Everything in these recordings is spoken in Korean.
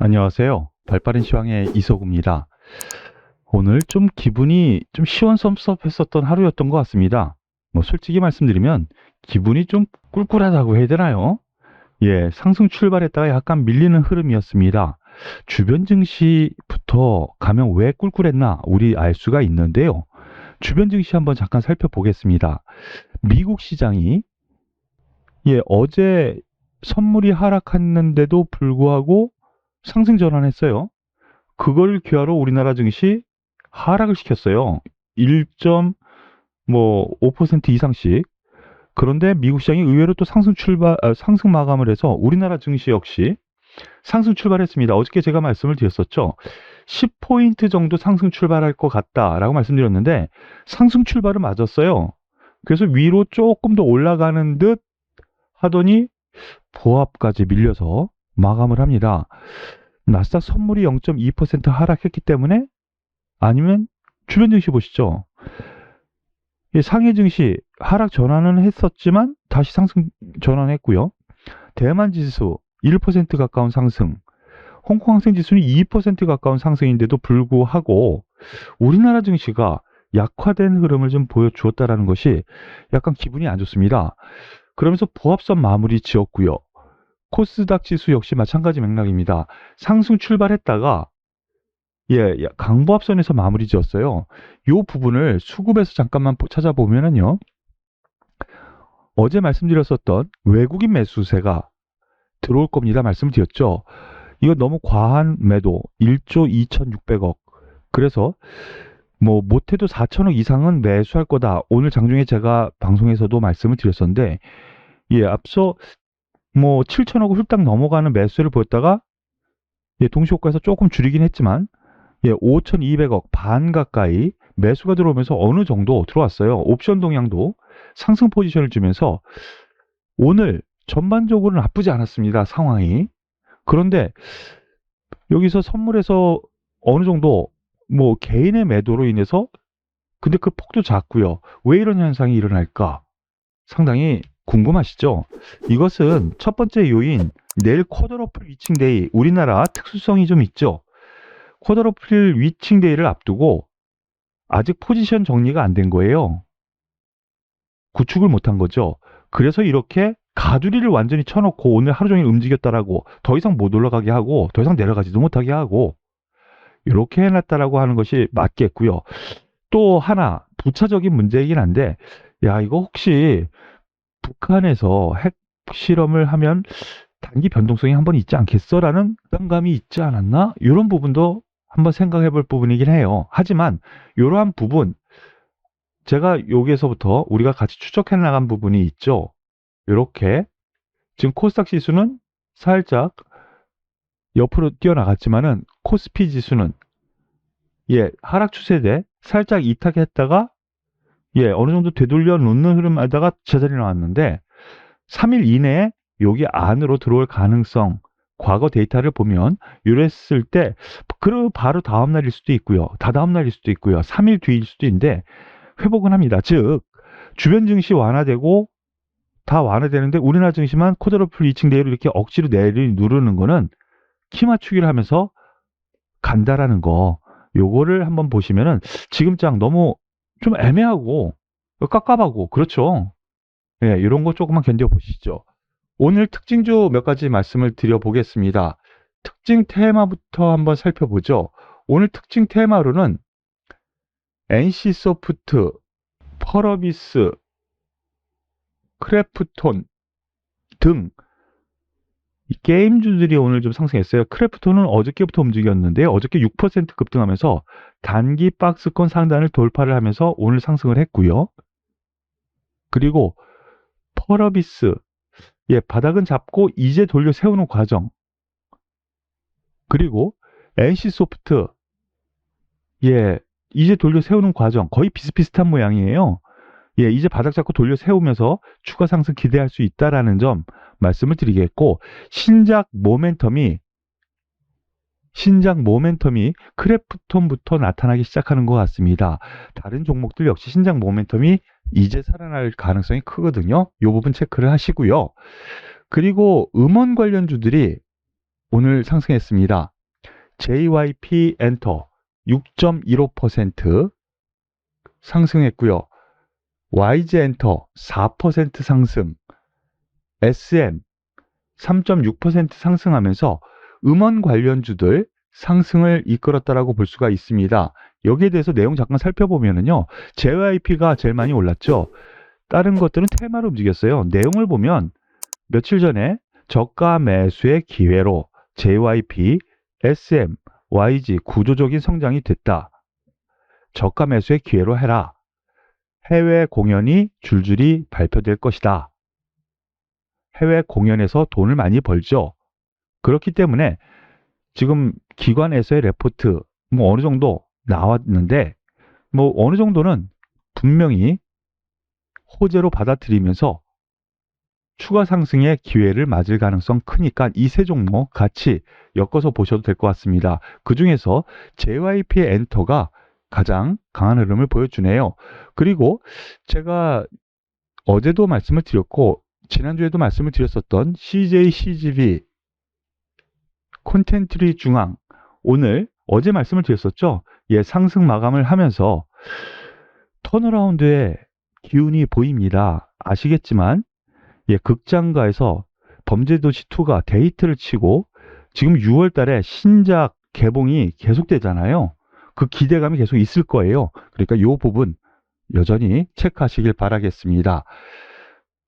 안녕하세요. 발빠른 시황의 이석우입니다. 오늘 좀 기분이 좀 시원섭섭했었던 하루였던 것 같습니다. 솔직히 말씀드리면 기분이 좀 꿀꿀하다고 해야 되나요? 예, 상승 출발했다가 약간 밀리는 흐름이었습니다. 주변 증시부터 가면 왜 꿀꿀했나 우리 알 수가 있는데요. 주변 증시 한번 잠깐 살펴보겠습니다. 미국 시장이 어제 선물이 하락했는데도 불구하고 상승 전환했어요. 그걸 기하로 우리나라 증시 하락을 시켰어요. 1.5% 이상씩. 그런데 미국 시장이 의외로 또 상승 마감을 해서 우리나라 증시 역시 상승 출발했습니다. 어저께 제가 말씀을 드렸었죠. 10포인트 정도 상승 출발할 것 같다라고 말씀드렸는데 상승 출발은 맞았어요. 그래서 위로 조금 더 올라가는 듯 하더니 보합까지 밀려서 마감을 합니다. 나스닥 선물이 0.2% 하락했기 때문에 아니면 주변 증시 보시죠. 상해 증시 하락 전환은 했었지만 다시 상승 전환했고요. 대만 지수 1% 가까운 상승, 홍콩 항생 지수는 2% 가까운 상승인데도 불구하고 우리나라 증시가 약화된 흐름을 좀 보여주었다라는 것이 약간 기분이 안 좋습니다. 그러면서 보합선 마무리 지었고요. 코스닥 지수 역시 마찬가지 맥락입니다. 상승 출발했다가 강보합선에서 마무리 지었어요. 이 부분을 수급에서 잠깐만 찾아보면은요. 어제 말씀드렸었던 외국인 매수세가 들어올 겁니다. 말씀드렸죠. 이거 너무 과한 매도 1조 2,600억. 그래서 못해도 4천억 이상은 매수할 거다. 오늘 장중에 제가 방송에서도 말씀을 드렸었는데 앞서 7천억을 훌딱 넘어가는 매수를 보였다가 동시효과에서 조금 줄이긴 했지만 5,200억 반 가까이 매수가 들어오면서 어느 정도 들어왔어요. 옵션 동향도 상승 포지션을 주면서 오늘 전반적으로 나쁘지 않았습니다. 상황이. 그런데 여기서 선물에서 어느 정도 개인의 매도로 인해서 근데 그 폭도 작고요. 왜 이런 현상이 일어날까? 상당히 궁금하시죠? 이것은 첫 번째 요인, 내일 쿼드러플 위칭데이, 우리나라 특수성이 좀 있죠. 쿼드러플 위칭데이를 앞두고 아직 포지션 정리가 안 된 거예요. 구축을 못한 거죠. 그래서 이렇게 가두리를 완전히 쳐놓고 오늘 하루 종일 움직였다라고 더 이상 못 올라가게 하고 더 이상 내려가지도 못하게 하고 이렇게 해놨다라고 하는 것이 맞겠고요. 또 하나 부차적인 문제이긴 한데 이거 혹시 북한에서 핵 실험을 하면 단기 변동성이 한번 있지 않겠어라는 부담감이 있지 않았나? 이런 부분도 한번 생각해 볼 부분이긴 해요. 하지만 이러한 부분 제가 여기에서부터 우리가 같이 추적해 나간 부분이 있죠. 이렇게 지금 코스닥 지수는 살짝 옆으로 뛰어나갔지만은 코스피 지수는 하락 추세대 살짝 이탈했다가 어느 정도 되돌려 놓는 흐름 하다가 제자리 나왔는데 3일 이내에 여기 안으로 들어올 가능성 과거 데이터를 보면 이랬을 때 바로 다음 날일 수도 있고요. 다다음 날일 수도 있고요. 3일 뒤일 수도 있는데 회복은 합니다. 즉 주변 증시 완화되고 다 완화되는데 우리나라 증시만 쿼드러플 2층 내로 이렇게 억지로 내리 누르는 거는 키 맞추기를 하면서 간다라는 거. 요거를 한번 보시면은 지금장 너무 좀 애매하고 깝깝하고 그렇죠. 이런 거 조금만 견뎌보시죠. 오늘 특징주 몇 가지 말씀을 드려보겠습니다. 특징 테마부터 한번 살펴보죠. 오늘 특징 테마로는 NC소프트, 펄어비스, 크래프톤 등 게임주들이 오늘 좀 상승했어요. 크래프톤은 어저께부터 움직였는데요. 어저께 6% 급등하면서 단기 박스권 상단을 돌파를 하면서 오늘 상승을 했고요. 그리고 펄어비스 바닥은 잡고 이제 돌려 세우는 과정. 그리고 NC소프트 이제 돌려 세우는 과정 거의 비슷비슷한 모양이에요. 이제 바닥 잡고 돌려 세우면서 추가 상승 기대할 수 있다라는 점 말씀을 드리겠고 신작 모멘텀이 크래프톤부터 나타나기 시작하는 것 같습니다. 다른 종목들 역시 신작 모멘텀이 이제 살아날 가능성이 크거든요. 이 부분 체크를 하시고요. 그리고 음원 관련주들이 오늘 상승했습니다. JYP 엔터 6.15% 상승했고요. YG 엔터 4% 상승, SM 3.6% 상승하면서 음원 관련주들 상승을 이끌었다라고 볼 수가 있습니다. 여기에 대해서 내용 잠깐 살펴보면은요, JYP가 제일 많이 올랐죠. 다른 것들은 테마로 움직였어요. 내용을 보면 며칠 전에 저가 매수의 기회로 JYP, SM, YG 구조적인 성장이 됐다. 저가 매수의 기회로 해라. 해외 공연이 줄줄이 발표될 것이다. 해외 공연에서 돈을 많이 벌죠. 그렇기 때문에 지금 기관에서의 레포트 뭐 어느 정도 나왔는데 뭐 어느 정도는 분명히 호재로 받아들이면서 추가 상승의 기회를 맞을 가능성 크니까 이 세 종목 같이 엮어서 보셔도 될 것 같습니다. 그 중에서 JYP의 엔터가 가장 강한 흐름을 보여주네요. 그리고 제가 어제도 말씀을 드렸고 지난주에도 말씀을 드렸었던 CJ, CGV, 콘텐트리 중앙 오늘 어제 말씀을 드렸었죠. 예, 상승 마감을 하면서 턴어라운드의 기운이 보입니다. 아시겠지만 예, 극장가에서 범죄도시2가 데이트를 치고 지금 6월 달에 신작 개봉이 계속되잖아요. 그 기대감이 계속 있을 거예요. 그러니까 이 부분 여전히 체크하시길 바라겠습니다.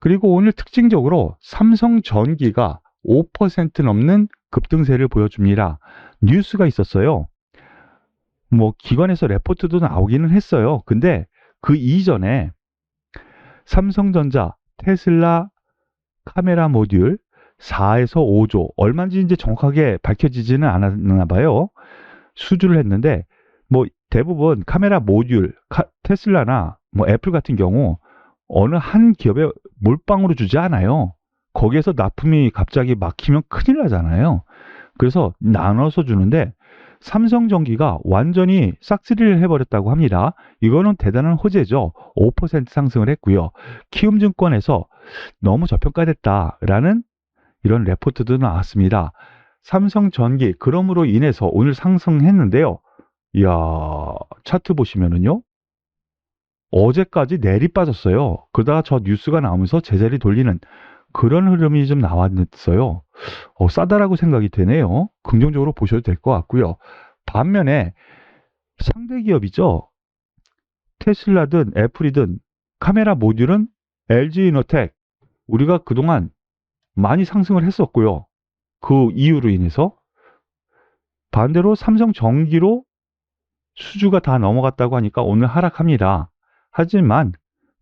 그리고 오늘 특징적으로 삼성전기가 5% 넘는 급등세를 보여줍니다. 뉴스가 있었어요. 뭐 기관에서 레포트도 나오기는 했어요. 근데 그 이전에 삼성전자, 테슬라 카메라 모듈 4에서 5조 얼마인지 이제 정확하게 밝혀지지는 않았나 봐요. 수주를 했는데 뭐 대부분 카메라 모듈 테슬라나 뭐 애플 같은 경우 어느 한 기업에 몰빵으로 주지 않아요. 거기에서 납품이 갑자기 막히면 큰일 나잖아요. 그래서 나눠서 주는데 삼성전기가 완전히 싹쓸이를 해버렸다고 합니다. 이거는 대단한 호재죠. 5% 상승을 했고요. 키움증권에서 너무 저평가됐다라는 이런 레포트도 나왔습니다. 삼성전기 그럼으로 인해서 오늘 상승했는데요. 이야, 차트 보시면은요. 어제까지 내리 빠졌어요. 그러다가 저 뉴스가 나오면서 제자리 돌리는 그런 흐름이 좀 나왔어요. 싸다라고 생각이 되네요. 긍정적으로 보셔도 될 것 같고요. 반면에 상대 기업이죠. 테슬라든 애플이든 카메라 모듈은 LG이노텍 우리가 그동안 많이 상승을 했었고요. 그 이유로 인해서 반대로 삼성전기로 수주가 다 넘어갔다고 하니까 오늘 하락합니다. 하지만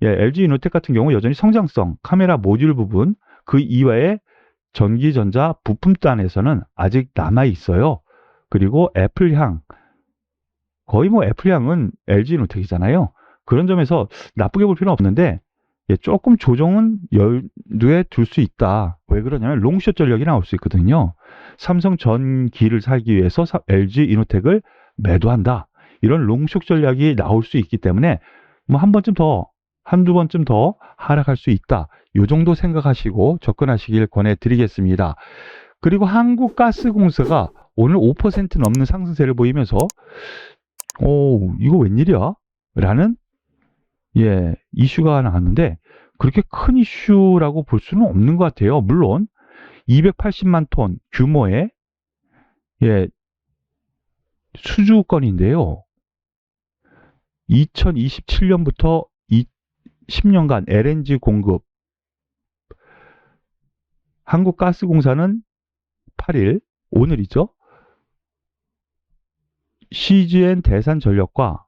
LG이노텍 같은 경우 여전히 성장성, 카메라 모듈 부분 그 이외에 전기전자 부품단에서는 아직 남아 있어요. 그리고 애플향 거의 뭐 애플향은 LG이노텍이잖아요. 그런 점에서 나쁘게 볼 필요는 없는데 조금 조정은 염두에 둘 수 있다. 왜 그러냐면 롱숏 전략이 나올 수 있거든요. 삼성전기를 사기 위해서 LG이노텍을 매도한다. 이런 롱숏 전략이 나올 수 있기 때문에 뭐 한 번쯤 더, 한두 번쯤 더 하락할 수 있다. 이 정도 생각하시고 접근하시길 권해드리겠습니다. 그리고 한국가스공사가 오늘 5% 넘는 상승세를 보이면서 이거 웬일이야? 라는 이슈가 나왔는데 그렇게 큰 이슈라고 볼 수는 없는 것 같아요. 물론 280만 톤 규모의 수주건인데요. 2027년부터 10년간 LNG 공급 한국가스공사는 8일 오늘이죠. CGN 대산전력과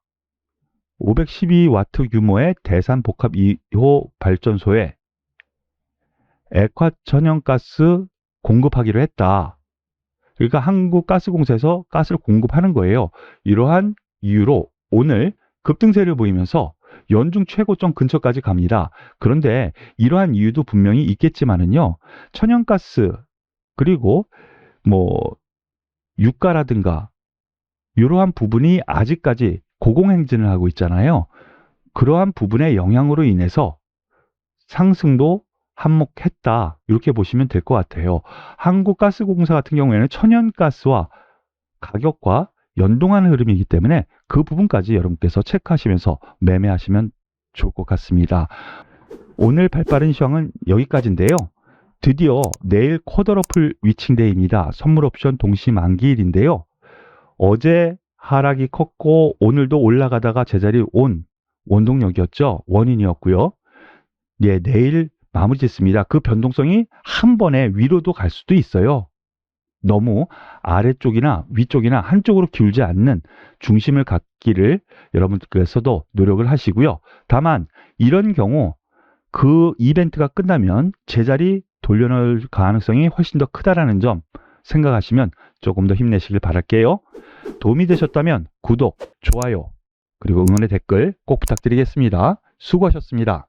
512와트 규모의 대산 복합 2호 발전소에 액화천연가스 공급하기로 했다. 그러니까 한국가스공사에서 가스를 공급하는 거예요. 이러한 이유로 오늘 급등세를 보이면서 연중 최고점 근처까지 갑니다. 그런데 이러한 이유도 분명히 있겠지만은요. 천연가스 그리고 뭐 유가라든가 이러한 부분이 아직까지 고공행진을 하고 있잖아요. 그러한 부분의 영향으로 인해서 상승도 한몫했다. 이렇게 보시면 될 것 같아요. 한국가스공사 같은 경우에는 천연가스와 가격과 연동하는 흐름이기 때문에 그 부분까지 여러분께서 체크하시면서 매매하시면 좋을 것 같습니다. 오늘 발빠른 시황은 여기까지인데요. 드디어 내일 쿼더러플 위칭데이입니다. 선물 옵션 동시 만기일인데요. 어제 하락이 컸고 오늘도 올라가다가 제자리 온 원동력이었죠. 원인이었고요. 예, 내일 마무리 짓습니다. 그 변동성이 한 번에 위로도 갈 수도 있어요. 너무 아래쪽이나 위쪽이나 한쪽으로 기울지 않는 중심을 갖기를 여러분께서도 노력을 하시고요. 다만 이런 경우 그 이벤트가 끝나면 제자리 돌려놓을 가능성이 훨씬 더 크다라는 점 생각하시면 조금 더 힘내시길 바랄게요. 도움이 되셨다면 구독, 좋아요, 그리고 응원의 댓글 꼭 부탁드리겠습니다. 수고하셨습니다.